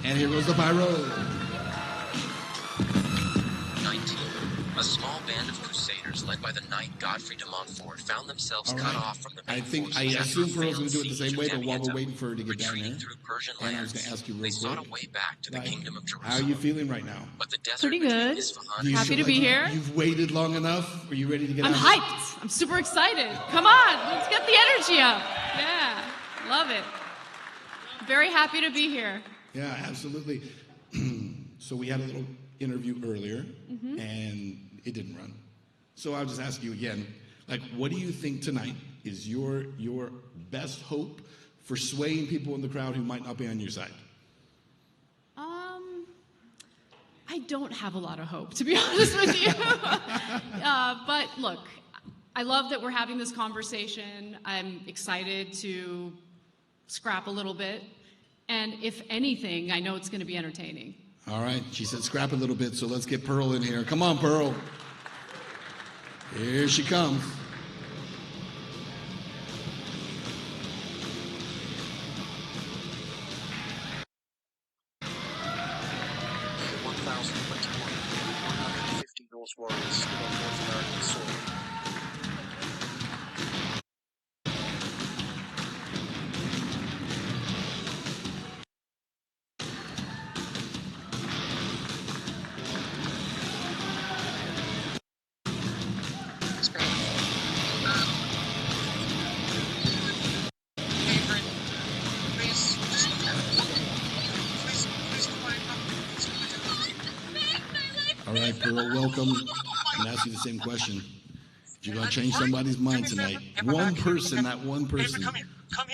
And here goes the pyro. 19. A small band of crusaders led by the knight Godfrey de Montfort found themselves cut off from the main forces. I assume Pearl's going to do it the same way, but while we're waiting for her to get down there, through Persian and I was lands, going to ask you real they quick, sought a way back to the kingdom of Jerusalem. how are you feeling right now? But the desert Pretty good. Happy to be here. You've waited long enough? Are you ready to get out? I'm hyped. I'm super excited. Come on, let's get the energy up. Yeah, love it. Very happy to be here. Yeah, absolutely. So we had a little interview earlier, and it didn't run. So I'll just ask you again, like, what do you think tonight is your best hope for swaying people in the crowd who might not be on your side? I don't have a lot of hope, to be honest with you. But look, I love that we're having this conversation. I'm excited to scrap a little bit. And if anything, I know it's going to be entertaining. All right, she said scrap a little bit, so let's get Pearl in here. Come on, Pearl. Here she comes. Norse warriors stood on North American soil. All right, Pearl, welcome. I'm going to ask you the same question. You're going to change somebody's mind tonight. One person, that one person. Come here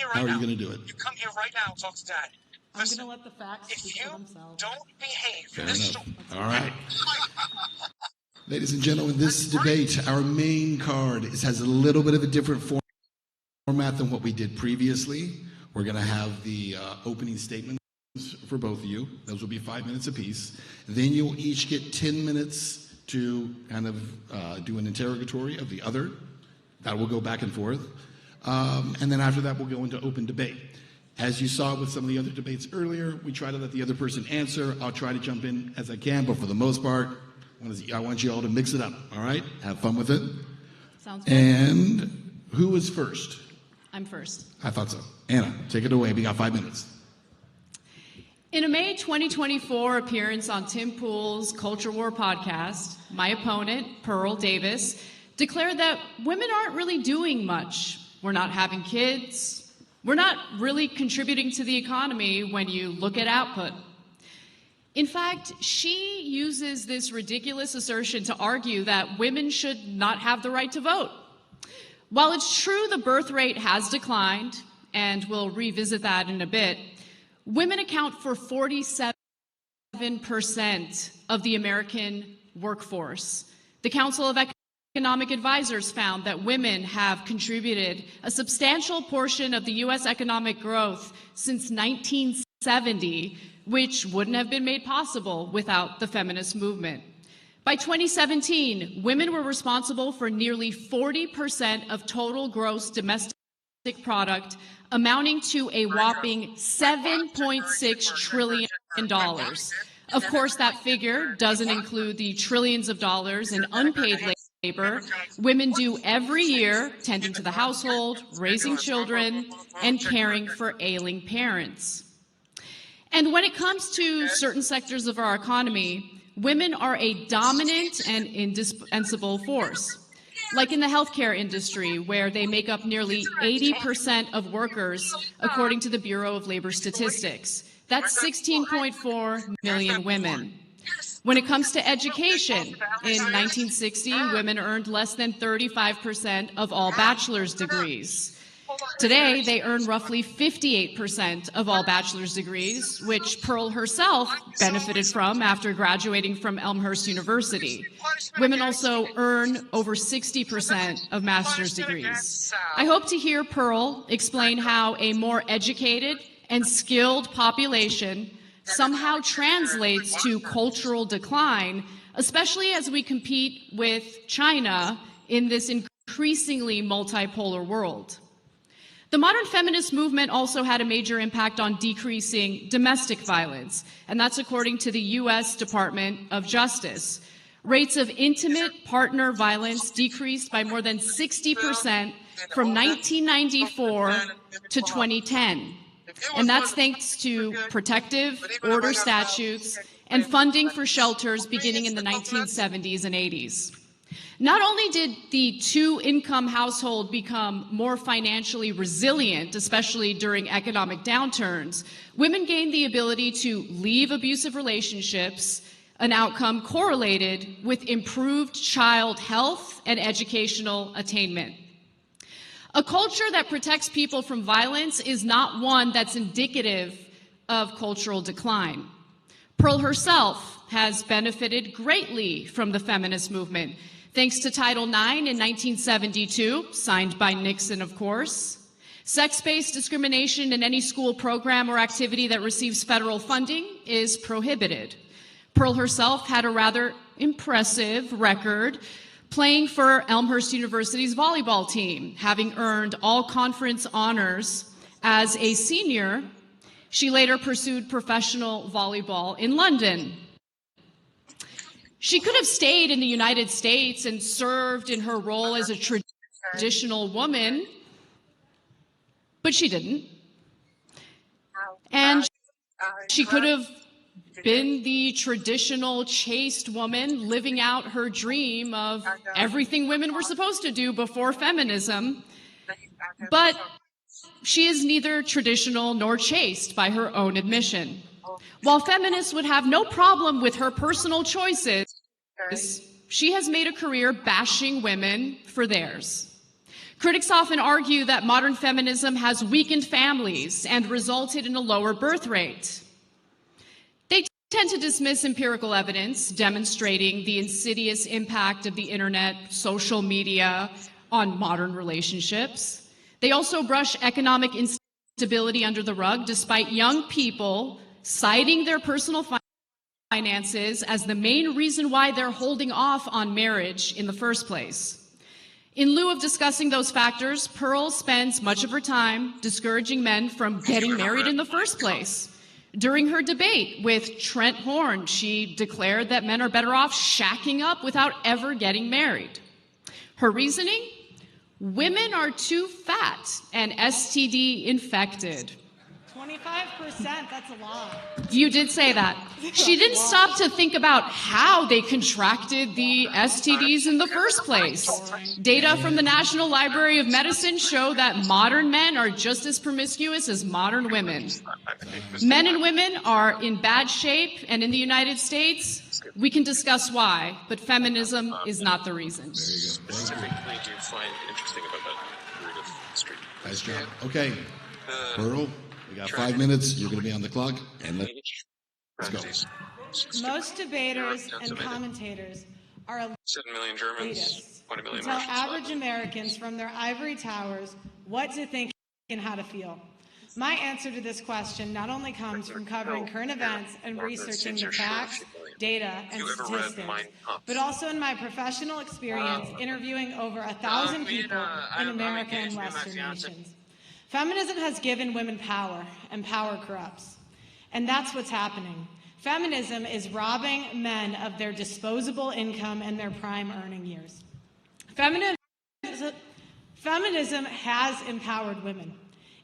right How are you now. going to do it? You come here right now and talk to Dad. I'm going to let the facts speak for themselves. Don't behave. Fair enough. All right. Ladies and gentlemen, this debate, our main card, has a little bit of a different format than what we did previously. We're going to have the opening statements for both of you. Those will be 5 minutes apiece. Then you'll each get 10 minutes to kind of do an interrogatory of the other. That will go back and forth. And then after that, we'll go into open debate. As you saw with some of the other debates earlier, we try to let the other person answer. I'll try to jump in as I can, but for the most part, I want you all to mix it up, all right? Have fun with it. Sounds good. And who is first? I'm first. I thought so. Anna, take it away. We got 5 minutes. In a May 2024 appearance on Tim Pool's Culture War podcast, my opponent, Pearl Davis, declared that women aren't really doing much. We're not having kids. We're not really contributing to the economy when you look at output. In fact, she uses this ridiculous assertion to argue that women should not have the right to vote. While it's true the birth rate has declined, and we'll revisit that in a bit, women account for 47% of the American workforce. The Council of Economic Advisors found that women have contributed a substantial portion of the U.S. economic growth since 1970, which wouldn't have been made possible without the feminist movement. By 2017, women were responsible for nearly 40% of total gross domestic product, amounting to a whopping $7.6 trillion. Of course, that figure doesn't include the trillions of dollars in unpaid labor women do every year, tending to the household, raising children, and caring for ailing parents. And when it comes to certain sectors of our economy, women are a dominant and indispensable force. Like in the healthcare industry, where they make up nearly 80% of workers, according to the Bureau of Labor Statistics. That's 16.4 million women. When it comes to education, in 1960, women earned less than 35% of all bachelor's degrees. Today, they earn roughly 58% of all bachelor's degrees, which Pearl herself benefited from after graduating from Elmhurst University. Women also earn over 60% of master's degrees. I hope to hear Pearl explain how a more educated and skilled population somehow translates to cultural decline, especially as we compete with China in this increasingly multipolar world. The modern feminist movement also had a major impact on decreasing domestic violence, and that's according to the U.S. Department of Justice. Rates of intimate partner violence decreased by more than 60% from 1994 to 2010. And that's thanks to protective order statutes and funding for shelters beginning in the 1970s and 80s. Not only did the two-income household become more financially resilient, especially during economic downturns, women gained the ability to leave abusive relationships, an outcome correlated with improved child health and educational attainment. A culture that protects people from violence is not one that's indicative of cultural decline. Pearl herself has benefited greatly from the feminist movement, thanks to Title IX in 1972, signed by Nixon, of course. Sex-based discrimination in any school program or activity that receives federal funding is prohibited. Pearl herself had a rather impressive record playing for Elmhurst University's volleyball team, having earned all conference honors as a senior. She later pursued professional volleyball in London. She could have stayed in the United States and served in her role as a traditional woman, but she didn't. And she could have been the traditional chaste woman living out her dream of everything women were supposed to do before feminism, but she is neither traditional nor chaste by her own admission. While feminists would have no problem with her personal choices, she has made a career bashing women for theirs. Critics often argue that modern feminism has weakened families and resulted in a lower birth rate. They tend to dismiss empirical evidence demonstrating the insidious impact of the internet, social media on modern relationships. They also brush economic instability under the rug, despite young people citing their personal finances as the main reason why they're holding off on marriage in the first place. In lieu of discussing those factors, Pearl spends much of her time discouraging men from getting married in the first place. During her debate with Trent Horn, she declared that men are better off shacking up without ever getting married. Her reasoning? Women are too fat and STD infected. 25%, that's a lot. You did say that. She didn't stop to think about how they contracted the STDs in the first place. Data from the National Library of Medicine show that modern men are just as promiscuous as modern women. Men and women are in bad shape, and in the United States, we can discuss why, but feminism is not the reason. Specifically, do you find interesting about that root of street? Nice job. Okay, Pearl, we got 5 minutes. You're going to be on the clock, and let's go. Most debaters and commentators are 7 million Germans, 20 million tell Russians. average Americans from their ivory towers what to think and how to feel. My answer to this question not only comes from covering current events and researching the facts, data, and statistics, but also in my professional experience interviewing over 1,000 people in America and Western nations. Feminism has given women power, and power corrupts. And that's what's happening. Feminism is robbing men of their disposable income and their prime earning years. Feminism has empowered women.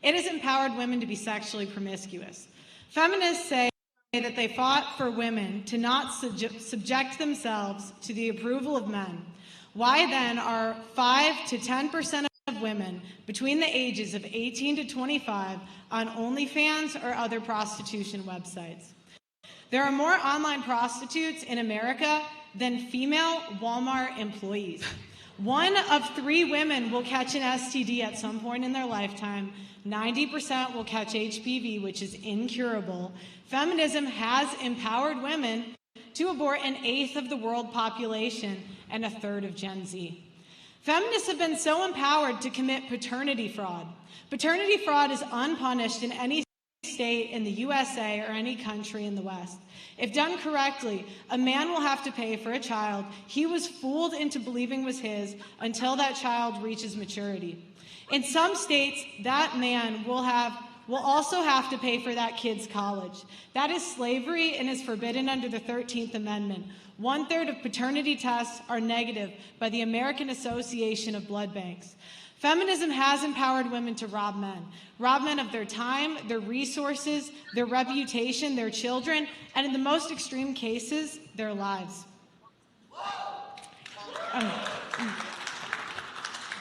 It has empowered women to be sexually promiscuous. Feminists say that they fought for women to not subject themselves to the approval of men. Why then are 5 to 10% of women between the ages of 18 to 25 on OnlyFans or other prostitution websites? There are more online prostitutes in America than female Walmart employees. 1 of 3 women will catch an STD at some point in their lifetime. 90% will catch HPV, which is incurable. Feminism has empowered women to abort 1/8 of the world population and 1/3 of Gen Z. Feminists have been so empowered to commit paternity fraud. Paternity fraud is unpunished in any state in the USA or any country in the West. If done correctly, a man will have to pay for a child he was fooled into believing was his until that child reaches maturity. In some states, that man will also have to pay for that kid's college. That is slavery and is forbidden under the 13th Amendment. 1/3 of paternity tests are negative by the American Association of Blood Banks. Feminism has empowered women to rob men of their time, their resources, their reputation, their children, and in the most extreme cases, their lives.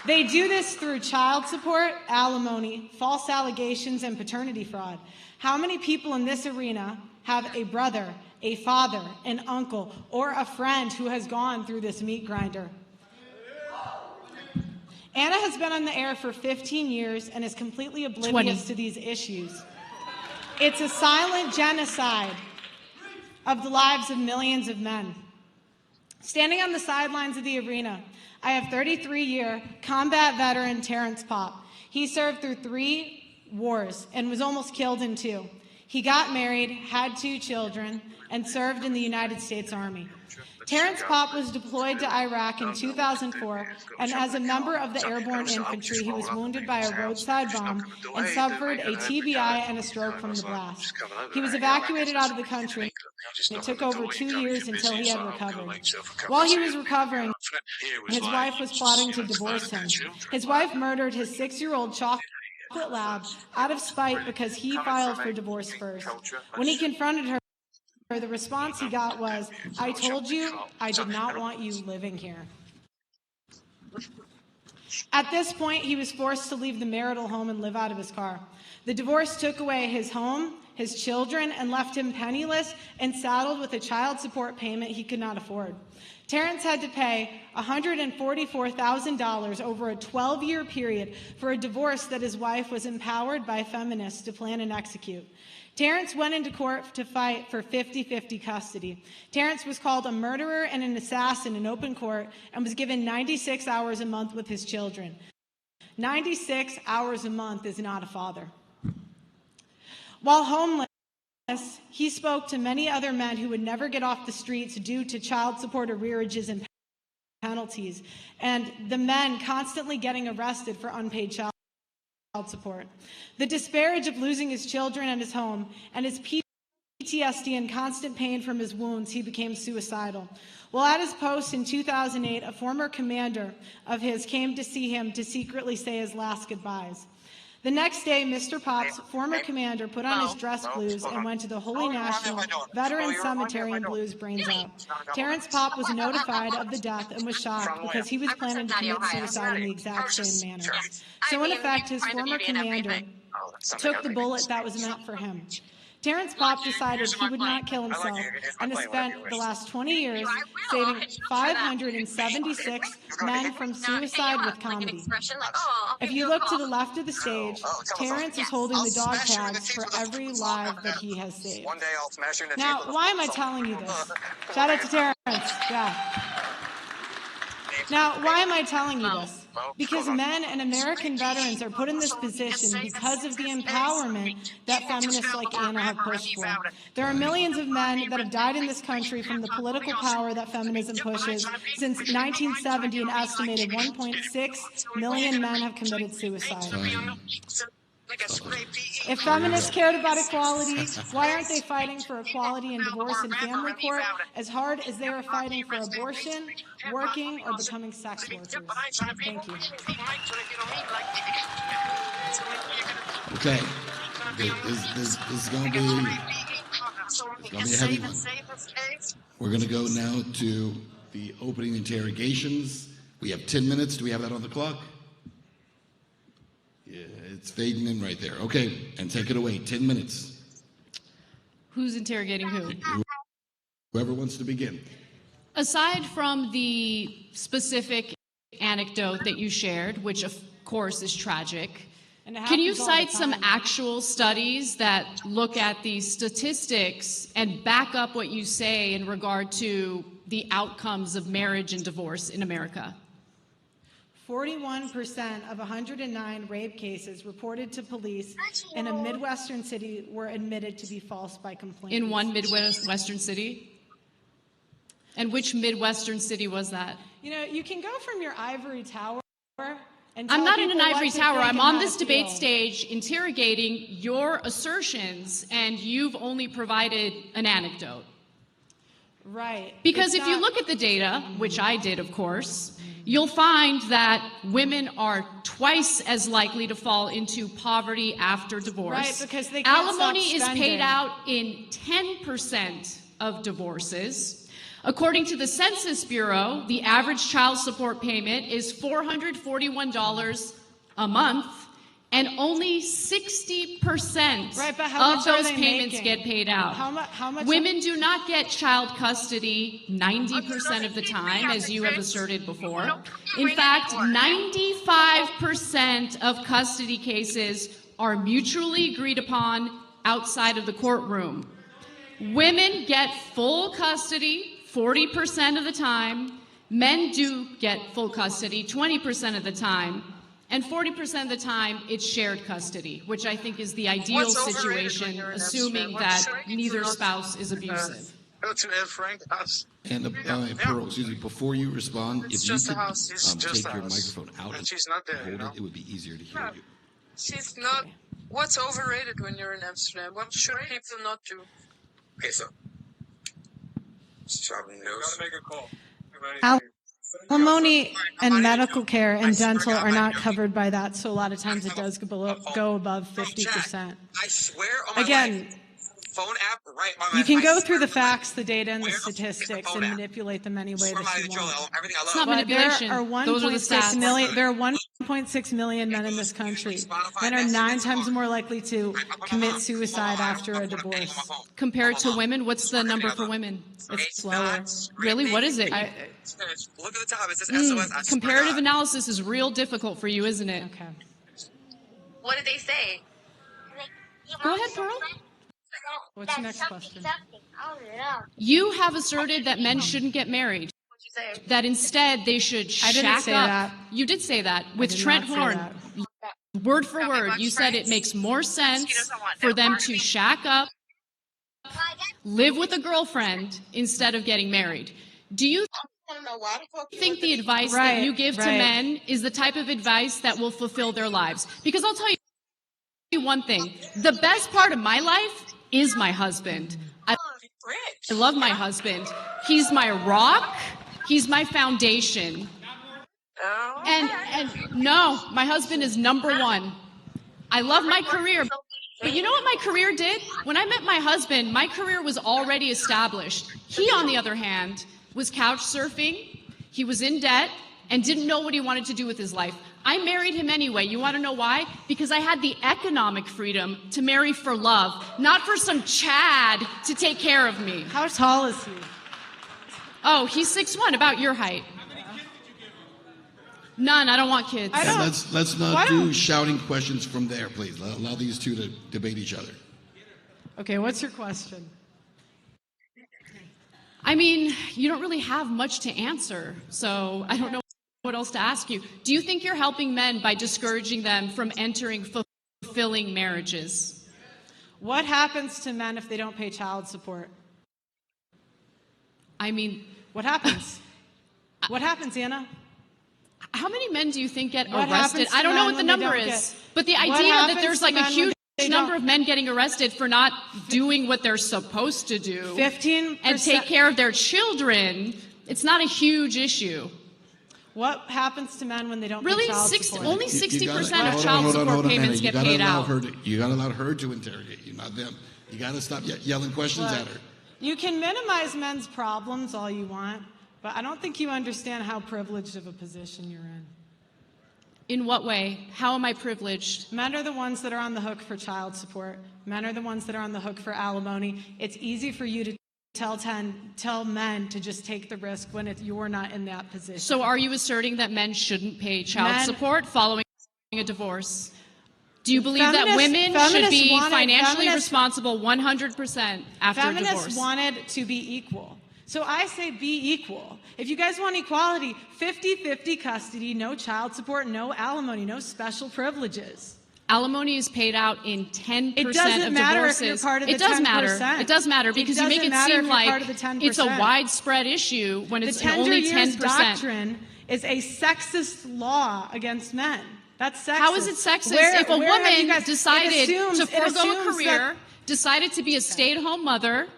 They do this through child support, alimony, false allegations, and paternity fraud. How many people in this arena have a brother, a father, an uncle, or a friend who has gone through this meat grinder? Anna has been on the air for 15 years and is completely oblivious to these issues. It's a silent genocide of the lives of millions of men. Standing on the sidelines of the arena, I have 33-year combat veteran Terrence Popp. He served through 3 wars and was almost killed in 2. He got married, had 2 children, and served in the United States Army. Terrence Popp was deployed to Iraq in 2004, and as a member of the airborne infantry, he was wounded by a roadside bomb and suffered a TBI and a stroke from the blast. He was evacuated out of the country. It took over 2 years until he had recovered. While he was recovering, his wife was plotting to divorce him. His wife murdered his 6-year-old chocolate lab out of spite because he filed for divorce first. When he confronted her, the response he got was, "I told you I did not want you living here." At this point, he was forced to leave the marital home and live out of his car. The divorce took away his home, his children, and left him penniless and saddled with a child support payment he could not afford. Terrence had to pay $144,000 over a 12-year period for a divorce that his wife was empowered by feminists to plan and execute. Terrence went into court to fight for 50-50 custody. Terrence was called a murderer and an assassin in open court and was given 96 hours a month with his children. 96 hours a month is not a father. While homeless, he spoke to many other men who would never get off the streets due to child support arrearages and penalties, and the men constantly getting arrested for unpaid child support. The disparage of losing his children and his home, and his PTSD and constant pain from his wounds, he became suicidal. While at his post in 2008, a former commander of his came to see him to secretly say his last goodbyes. The next day, Mr. Popp's former commander put on his dress blues and went to the Holy National Veteran Cemetery and blew his brains out. Terrence Popp was notified of the death and was shocked because he was planning to commit suicide in the exact same manner. So in effect, his former commander took the bullet that was meant for him. Terrence Popp decided he would not kill himself and has spent the last 20 years saving 576 men from suicide with comedy. If you look to the left of the stage, Terrence is holding the dog tags for every life that he has saved. Now, why am I telling you this? Shout out to Terrence. Yeah. Now, why am I telling you this? Because men and American veterans are put in this position because of the empowerment that feminists like Anna have pushed for. There are millions of men that have died in this country from the political power that feminism pushes. Since 1970, an estimated 1.6 million men have committed suicide. If feminists cared about equality, why aren't they fighting for equality in divorce and family court as hard as they are fighting for abortion, working, or becoming sex workers? Thank you. Okay. This is going to be a heavy one. We're going to go now to the opening interrogations. We have 10 minutes. Do we have that on the clock? Yeah, it's fading in right there. Okay, and take it away. 10 minutes. Who's interrogating who? Whoever wants to begin. Aside from the specific anecdote that you shared, which of course is tragic, can you cite some actual studies that look at these statistics and back up what you say in regard to the outcomes of marriage and divorce in America? 41% of 109 rape cases reported to police in a Midwestern city were admitted to be false by complainants. In one Midwestern city? And which Midwestern city was that? You know, you can go from your ivory tower and I'm tell not in an people what ivory to tower. think I'm and on how this to debate feel. stage interrogating your assertions, and you've only provided an anecdote. Right. Because It's if you not- look at the data, which I did, of course, you'll find that women are twice as likely to fall into poverty after divorce. Right, because they can't stop Alimony is spending. paid out in 10% of divorces. According to the Census Bureau, the average child support payment is $441 a month, and only 60% Right, but how of much are those they payments making? get paid out. How much? Women do not get child custody 90% of the time, as you have asserted before. In fact, 95% of custody cases are mutually agreed upon outside of the courtroom. Women get full custody 40% of the time. Men do get full custody 20% of the time. And 40% of the time, it's shared custody, which I think is the ideal What's overrated when situation, you're in assuming Amsterdam? that neither spouse is abusive. Go to Anne Frank's house. And Pearl, excuse me, before you respond, It's if you just a could house. It's just take a your house. microphone out And she's not there, and hold you know? it would be easier to hear you. She's not. What's overrated when you're in Amsterdam? What should people not do? Okay, so shopping news. Gotta make a call. Alimony and medical care and dental are not covered by that, so a lot of times it does go above 50%. I swear on my Again, life, phone app right on my you can I go swear through the on my life. facts, the data, and the Where the fuck is the statistics phone and app? manipulate them any way Swear that by you the control, want. everything I love. It's not But manipulation. there are Those are the 1.6 stats. million. There are 1.6 million men in this country. Men are 9 times more likely to commit suicide after a divorce. Compared to women, what's the number for women? It's lower. Really? What is it? Look at the top. It says SOS. I swear to Comparative God. analysis is real difficult for you, isn't it? Okay. What did they say? Go ahead, Pearl. What's your next question? You have asserted that men shouldn't get married. What'd you say? That instead they should I didn't shack say up. that. You did say that with did Trent not say Horn. that. Word for Got me word, much you said friends. it makes more sense doesn't want for no them part of to me. shack up, live with a girlfriend instead of getting married. Do you think the advice that Right, you give to right. men is the type of advice that will fulfill their lives? Because I'll tell you one thing. The best part of my life is my husband. I love my husband. He's my rock. He's my foundation. Oh. And no, my husband is number one. I love my career. But you know what my career did? When I met my husband, my career was already established. He, on the other hand, was couch surfing. He was in debt and didn't know what he wanted to do with his life. I married him anyway. You want to know why? Because I had the economic freedom to marry for love, not for some Chad to take care of me. How tall is he? Oh, he's 6'1", about your height. None. I don't want kids. I don't- Let's Why not don't- do shouting questions from there, please. Allow these two to debate each other. Okay, what's your question? I mean, you don't really have much to answer, so I don't know what else to ask you. Do you think you're helping men by discouraging them from entering fulfilling marriages? What happens to men if they don't pay child support? I mean, What happens? What happens, Anna? how many men do you think get What arrested? happens to I don't know men what the when they number don't is, get- but the What idea that happens there's to like a men when huge they number don't- of men getting arrested for not doing what they're supposed to do 15%. and take care of their children, it's not a huge issue. What happens to men when they don't Really, pay child support? only You 60% of gotta- child hold on, support hold on a payments minute. get paid out. You got to allow her to interrogate you, not them. You got to stop yelling questions Look, at her. you can minimize men's problems all you want, but I don't think you understand how privileged of a position you're in. In what way? How am I privileged? Men are the ones that are on the hook for child support. Men are the ones that are on the hook for alimony. It's easy for you to tell men to just take the risk when you're not in that position. So are you asserting that men shouldn't pay child Men- support following a divorce? Do you believe that Feminists- women should feminists be wanted- financially feminists- responsible 100% after a Feminists divorce? wanted to be equal. So I say be equal. If you guys want equality, 50-50 custody, no child support, no alimony, no special privileges. Alimony is paid out in 10% It doesn't of matter if divorces. you're part of the It does 10%. matter. It does matter because you make doesn't it matter seem if you're like part of the 10%. it's a widespread issue when The it's tender only years 10%. doctrine is a sexist law against men. That's sexist. How is it sexist if a woman decided to forego a career, decided to be a stay-at-home mother,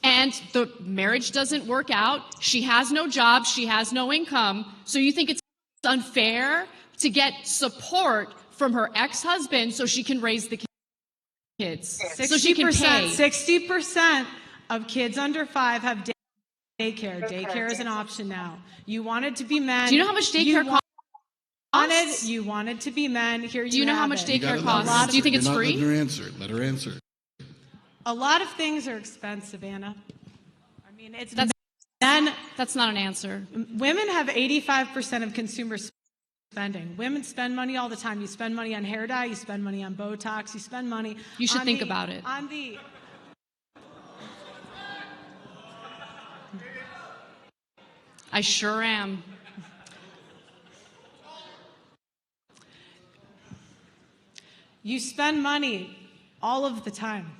and the marriage doesn't work out, she has no job, she has no income, so you think it's unfair to get support from her ex-husband so she can raise the kids, so she can pay? 60% of kids under 5 have daycare. Daycare is an option now. You wanted to be men. Do you know how much daycare costs? You wanted to be men. Here you have it. Do you know how much daycare costs? Do you think it's free? Let her answer. Let her answer. A lot of things are expensive, Anna. I mean, That's not an answer. Women have 85% of consumer spending. Women spend money all the time. You spend money on hair dye, you spend money on Botox, you spend money. You should think about it. I sure am. You spend money all of the time.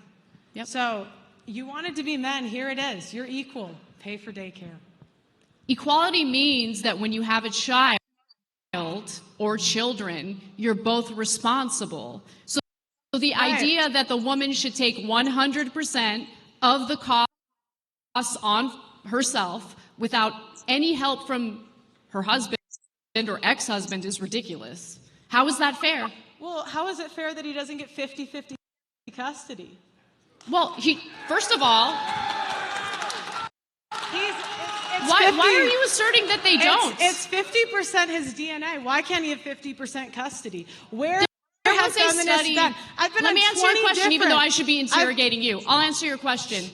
Yep. So you wanted to be men, here it is. You're equal. Pay for daycare. Equality means that when you have a child or children, you're both responsible. So the idea that the woman should take 100% of the costs on herself without any help from her husband or ex-husband is ridiculous. How is that fair? Well, how is it fair that he doesn't get 50-50 custody? Well, first of all, why are you asserting that they don't? It's 50% his DNA. Why can't he have 50% custody? Where has a study? Let me answer your question, even though I should be interrogating you. I'll answer your question.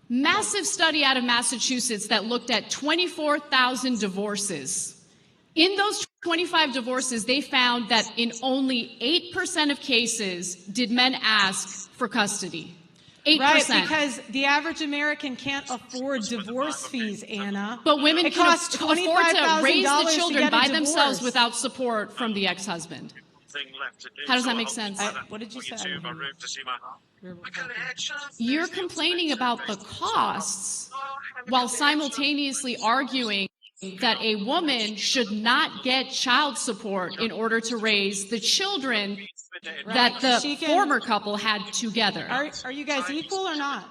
Massive study out of Massachusetts that looked at 24,000 divorces. In those 25 divorces, they found that in only 8% of cases did men ask for custody. 8%. Right, because the average American can't afford divorce fees, Anna. But women can afford to raise the children by themselves without support from the ex-husband. How does that make sense? What did you say? You're complaining about the costs while simultaneously arguing that a woman should not get child support in order to raise the children that the former couple had together. Are you guys equal or not?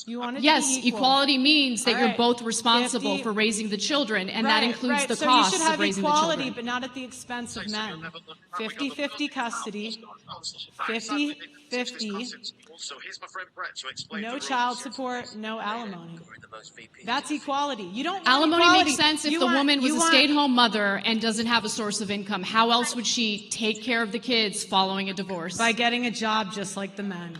You want to Yes, be equal. Equality means that you're both responsible for raising the children, and that includes the costs of raising the children. So you should have equality, but not at the expense of men. 50-50 custody, 50-50, no child support, no alimony. That's equality. You don't want alimony equality. Makes sense if the woman was a stay-at-home mother and doesn't have a source of income. How else would she take care of the kids following a divorce? By getting a job just like the men.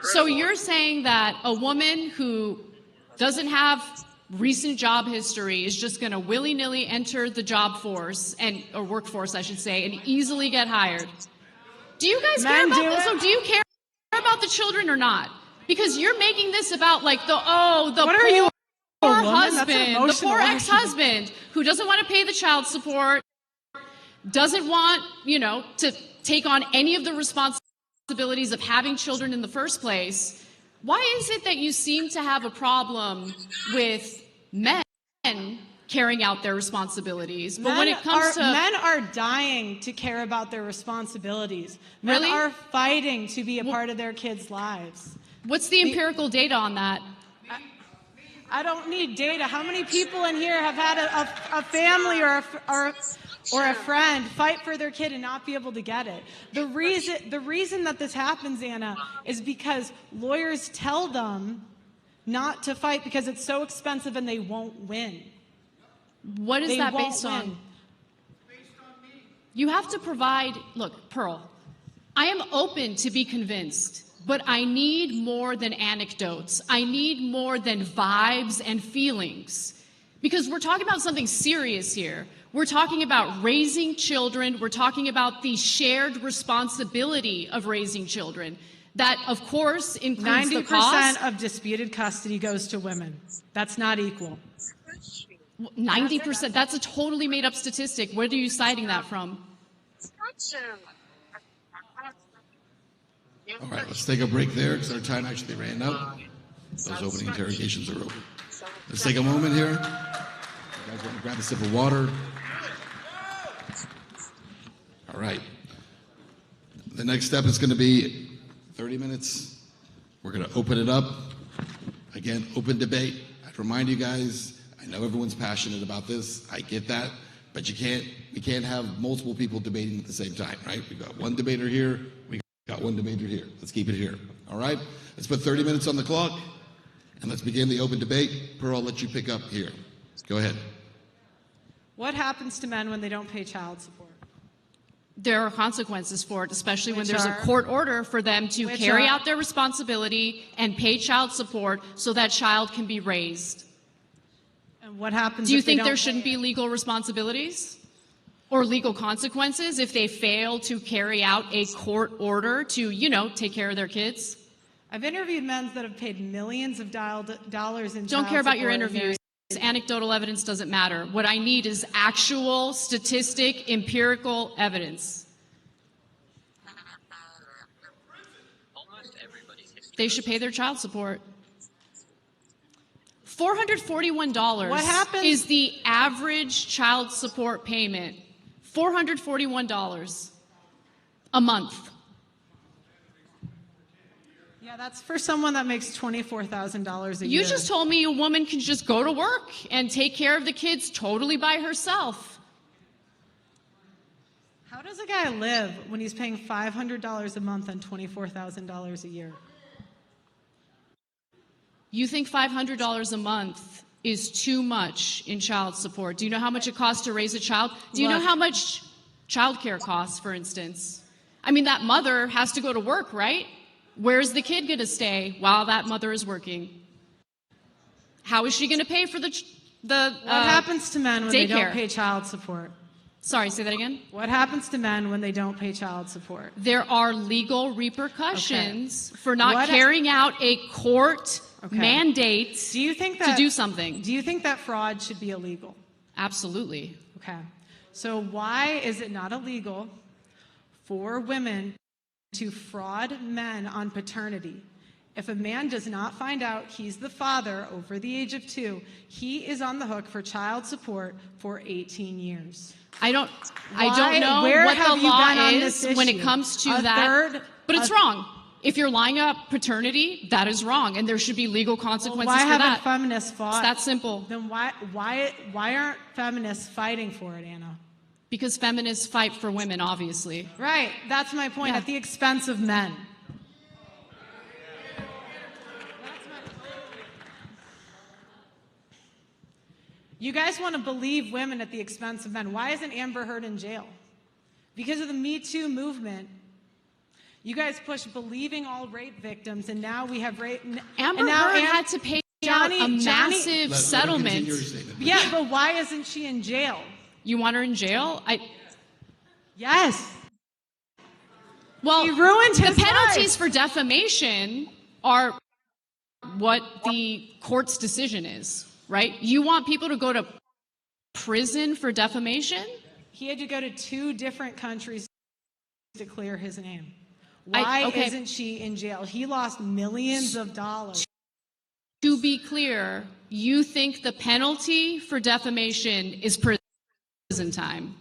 So you're saying that a woman who doesn't have recent job history is just going to willy-nilly enter the job force or workforce, I should say, and easily get hired? Do you guys care about this? So do you care about the children or not? Because you're making this about like the poor husband, the poor ex-husband who doesn't want to pay the child support, doesn't want, to take on any of the responsibilities of having children in the first place. Why is it that you seem to have a problem with men carrying out their responsibilities? But when it comes to men are dying to care about their responsibilities. Men are fighting to be a part of their kids' lives. What's the empirical data on that? I don't need data. How many people in here have had a family or a friend fight for their kid and not be able to get it? The reason that this happens, Anna, is because lawyers tell them not to fight because it's so expensive and they won't win. What is that based on? You have to provide, look, Pearl, I am open to be convinced, but I need more than anecdotes. I need more than vibes and feelings, because we're talking about something serious here. We're talking about raising children. We're talking about the shared responsibility of raising children. That, of course, includes the cost. 90% of disputed custody goes to women. That's not equal. 90%? That's a totally made-up statistic. Where are you citing that from? All right, let's take a break there because our time actually ran out. Those opening interrogations are over. Let's take a moment here. You guys want to grab a sip of water? All right. The next step is going to be 30 minutes. We're going to open it up. Again, open debate. I'd remind you guys, I know everyone's passionate about this. I get that. But we can't have multiple people debating at the same time, right? We've got one debater here. We got one debater here. Let's keep it here. All right? Let's put 30 minutes on the clock, and let's begin the open debate. Pearl, I'll let you pick up here. Go ahead. What happens to men when they don't pay child support? There are consequences for it, especially when Which there's a are? court order for them to Which carry are? out their responsibility and pay child support so that child can be raised. And what happens Do you if they think don't there pay shouldn't it? be legal responsibilities or legal consequences if they fail to carry out a court order to, take care of their kids? I've interviewed men that have paid millions of dollars in Don't child care about your support, and interviews. Anecdotal evidence doesn't matter. What I need is actual, statistic, empirical evidence. Almost everybody's history. They should pay their child support. $441 What happens- is the average child support payment. $441 a month. Yeah, that's for someone that makes $24,000 a year. You just told me a woman can just go to work and take care of the kids totally by herself. How does a guy live when he's paying $500 a month on $24,000 a year? You think $500 a month is too much in child support? Do you know how much it costs to raise a child? Do you know Look. how much childcare costs, for instance? I mean, that mother has to go to work, right? Where's the kid going to stay while that mother is working? How is she going to pay for the What happens to men when they daycare? don't pay child support? Sorry, say that again. What happens to men when they don't pay child support? There are legal repercussions for not What- carrying out a court Okay. mandate Do you think to that do something. Do you think that fraud should be illegal? Absolutely. Okay. So why is it not illegal for women to fraud men on paternity? If a man does not find out he's the father over the age of 2, he is on the hook for child support for 18 years. I don't Why- know where what the have you law been on is this when it issue? comes to A that. third- But it's a- wrong. If you're lying about paternity, that is wrong, and there should be legal consequences Why for haven't that. feminists fought? It's that simple. Then why aren't feminists fighting for it, Anna? Because feminists fight for women, obviously. Right. That's my point. Yeah. At the expense of men. You guys want to believe women at the expense of men. Why isn't Amber Heard in jail? Because of the Me Too movement. You guys pushed believing all rape victims, and now we have rape. Amber and now Heard had to pay Johnny- out a Johnny- massive Let her settlement. continue her statement. Yeah, but why isn't she in jail? You want her in jail? Yes. Well, He ruined the his penalties life. for defamation are what the court's decision is, right? You want people to go to prison for defamation? He had to go to 2 different countries to clear his name. Why isn't she in jail? He lost millions of dollars. To be clear, you think the penalty for defamation is prison time?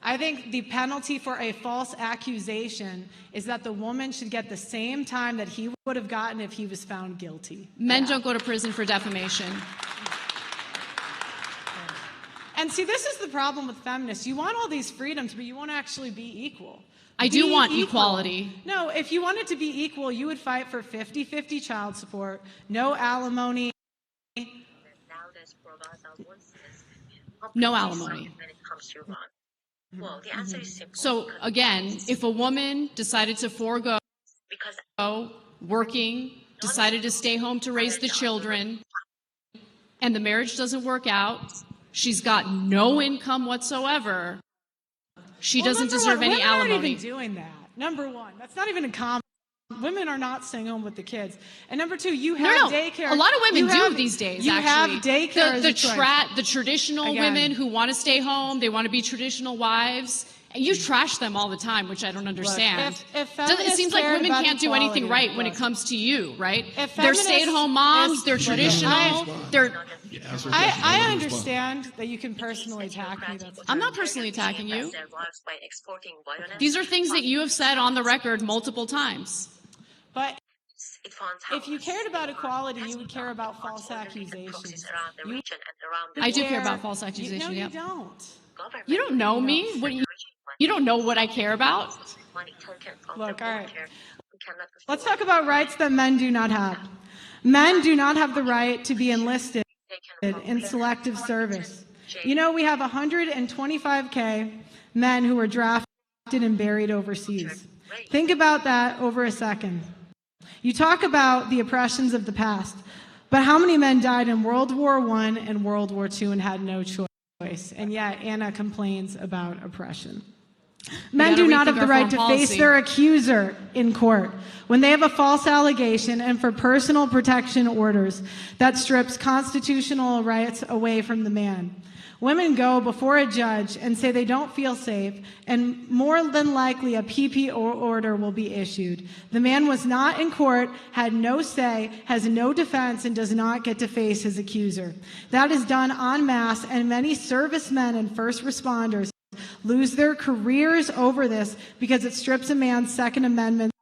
I think the penalty for a false accusation is that the woman should get the same time that he would have gotten if he was found guilty. Men don't go to prison for defamation. And see, this is the problem with feminists. You want all these freedoms, but you won't actually be equal. I do Be want equal. equality. No, if you wanted to be equal, you would fight for 50-50 child support, no alimony. No alimony. When it comes to Iran. Well, the answer is simple. So again, if a woman decided to forego Because working, decided to stay home to raise the children, and the marriage doesn't work out, she's got no income whatsoever, she doesn't Well, deserve number one, any women aren't alimony. even doing that. Number one, that's not even a common. Women are not staying home with the kids. And number two, you have daycare. A lot of women You have- do these days, you actually. have daycare as a choice. The traditional Again. women who want to stay home, they want to be traditional wives, You trash them all the time, which I don't understand. If It feminists seems like cared women about can't do anything equality- right when it comes to you, right? If They're feminists- stay-at-home moms, if- they're traditional, they're... Yeah, ask her a question. Let I her understand that you can personally attack me. That's I'm fine. not personally attacking you. Their lives by exporting violence. These are things that you have said on the record multiple times. But It funds if you homeless. cared about equality, you Testing would care about false organized proxies accusations. around the You region and around the I do world. care about false accusations, No, you yep. don't. Government You don't know me? What, you don't know what I care about? money taken from Look, the all right. poor. We cannot Let's afford talk about rights that men do not have. Men do not have the right to be enlisted taken from in parents, selective partners, service. jail. You know, we have 125K men who were drafted and buried overseas. Think about that over a second. You talk about the oppressions of the past, but how many men died in World War I and World War II and had no choice? And yet Anna complains about oppression. Men do not have the right to face their accuser in court when they have a false allegation and for personal protection orders that strips constitutional rights away from the man. Women go before a judge and say they don't feel safe, and more than likely a PP order will be issued. The man was not in court, had no say, has no defense, and does not get to face his accuser. That is done en masse, and many servicemen and first responders lose their careers over this because it strips a man's Second Amendment